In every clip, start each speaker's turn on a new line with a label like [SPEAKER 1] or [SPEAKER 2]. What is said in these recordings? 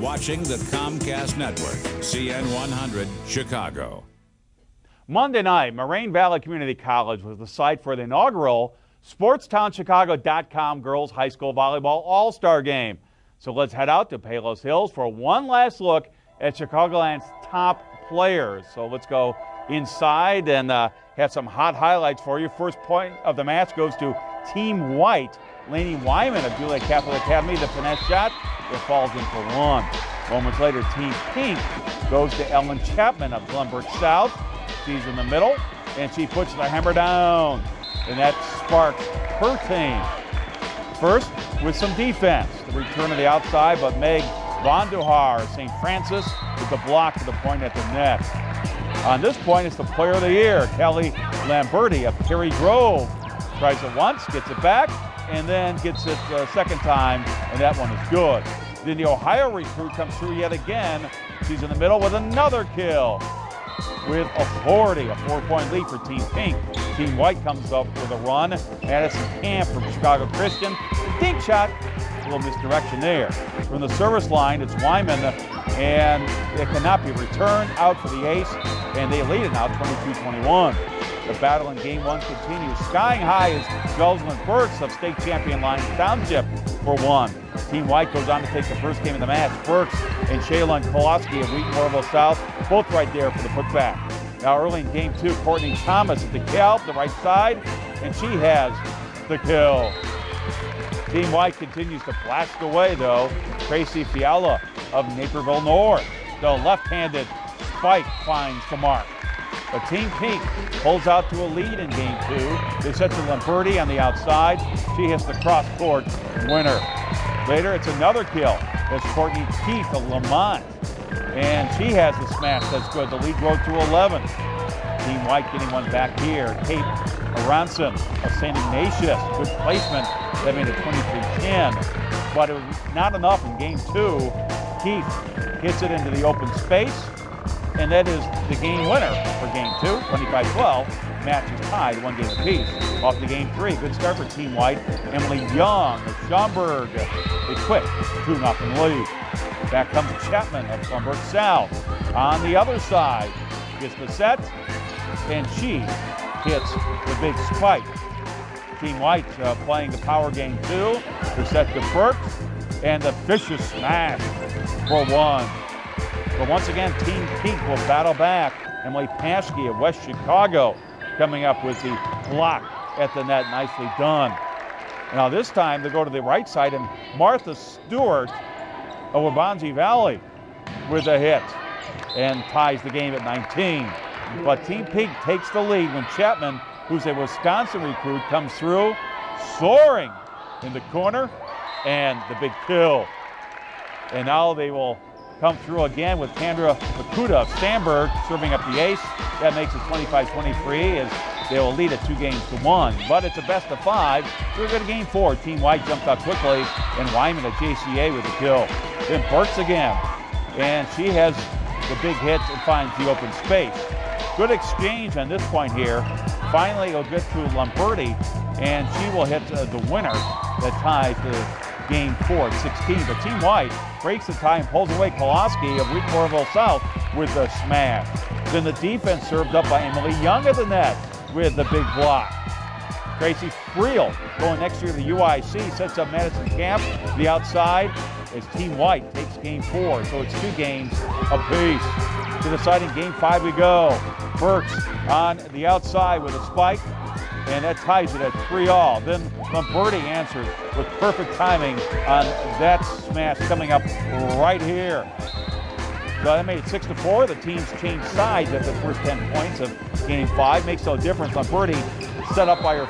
[SPEAKER 1] watching the Comcast Network, CN 100, Chicago.
[SPEAKER 2] Monday night, Moraine Valley Community College was the site for the inaugural SportsTownChicago.com Girls High School Volleyball All-Star Game. So let's head out to Palos Hills for one last look at Chicagoland's top players. So let's go inside and have some hot highlights for you. First point of the match goes to Team White. Lainey Wyman of Juliet Catholic Academy, the finesse shot, it falls in for one. Moments later, Team Pink goes to Ellen Chapman of Glenbrook South. She's in the middle, and she puts the hammer down, and that sparks her team. First, with some defense, the return to the outside, but Meg Vonduhar of St. Francis with the block to the point at the net. On this point, it's the player of the year, Kelly Lamberti of Cary Grove. Tries it once, gets it back, and then gets it a second time, and that one is good. Then the Ohio recruit comes through yet again. She's in the middle with another kill. With authority, a 4-point lead for Team Pink. Team White comes up with a run. Madison Camp from Chicago Christian. The dink shot, a little misdirection there. From the service line, it's Wyman, and it cannot be returned. Out for the ace, and they lead it now 22-21. The battle in game one continues. Skying high is Gelsman Burks of state champion Lyons Township for one. Team White goes on to take the first game of the match. Burks and Shaylin Koloski of Wheaton-Morville South, both right there for the putback. Now early in game two, Courtney Thomas at the calf, the right side, and she has the kill. Team White continues to blast away though. Tracy Fiala of Naperville North. The left-handed spike finds the mark. But Team Pink pulls out to a lead in game two. They set to Lamberti on the outside. She hits the cross-court winner. Later, it's another kill. It's Courtney Keith of Lamont. And she has the smash that's good. The lead grows to 11. Team White getting one back here. Kate Aronson of St. Ignatius. Good placement. That made it 23-10. But it was not enough in game two. Keith hits it into the open space. And that is the game winner for game two, 25-12. Match is tied, one game apiece. Off to game three, good start for Team White. Emily Young of Schaumburg, a quick 2-0 lead. Back comes Chapman of Glenbrook South. On the other side, gets the set, and she hits the big spike. Team White playing the power game two. The set to Burks, and the vicious smash for one. But once again, Team Pink will battle back. Emily Paschke of West Chicago coming up with the block at the net. Nicely done. Now this time they go to the right side, and Martha Stewart of Waubonsie Valley with a hit and ties the game at 19. But Team Pink takes the lead when Chapman, who's a Wisconsin recruit, comes through, soaring in the corner, and the big kill. And now they will come through again with Kendra Makuta of Sandburg serving up the ace. That makes it 25-23 as they will lead it 2-1. But it's a best of 5. We're going to game 4. Team White jumps out quickly, and Wyman at JCA with the kill. Then Burks again, and she has the big hit and finds the open space. Good exchange on this point here. Finally, it'll get to Lamberti, and she will hit the winner that ties the game 4 at 16. But Team White breaks the tie and pulls away Koloski of Wheaton-Morville South with the smash. Then the defense served up by Emily Young at the net with the big block. Tracy Friel going next year to the UIC sets up Madison Camp the outside as Team White takes game 4. So it's 2 games apiece. To deciding game 5 we go. Burks on the outside with a spike, and that ties it at 3-all. Then Lamberti answers with perfect timing on that smash coming up right here. So that made it 6-4. The teams changed sides after the first 10 points of game 5. Makes no difference. Lamberti set up by her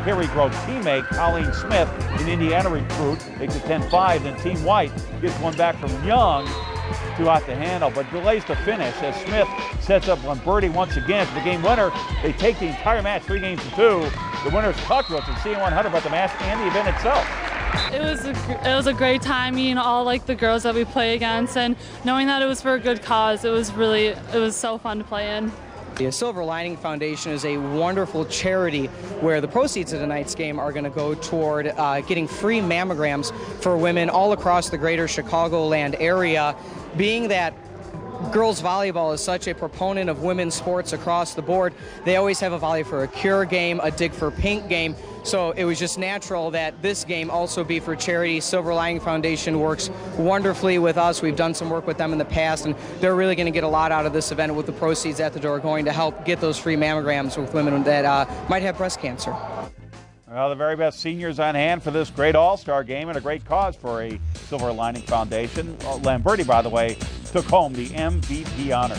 [SPEAKER 2] Cary Grove teammate, Colleen Smith, an Indiana recruit, makes it 10-5. Then Team White gets one back from Young, too hot to handle, but delays the finish as Smith sets up Lamberti once again for the game winner. They take the entire match 3-2. The winners talk to us in CN 100 about the match and the event itself.
[SPEAKER 3] It was a great time meeting all the girls that we play against, and knowing that it was for a good cause. It was so fun to play in.
[SPEAKER 4] The Silver Lining Foundation is a wonderful charity where the proceeds of tonight's game are going to go toward getting free mammograms for women all across the greater Chicagoland area. Being that girls volleyball is such a proponent of women's sports across the board, they always have a Volley for a Cure game, a Dig for Pink game. So it was just natural that this game also be for charity. Silver Lining Foundation works wonderfully with us. We've done some work with them in the past, and they're really going to get a lot out of this event with the proceeds at the door going to help get those free mammograms with women that might have breast cancer.
[SPEAKER 2] Well, the very best seniors on hand for this great all-star game and a great cause for a Silver Lining Foundation. Lamberti, by the way, took home the MVP honor.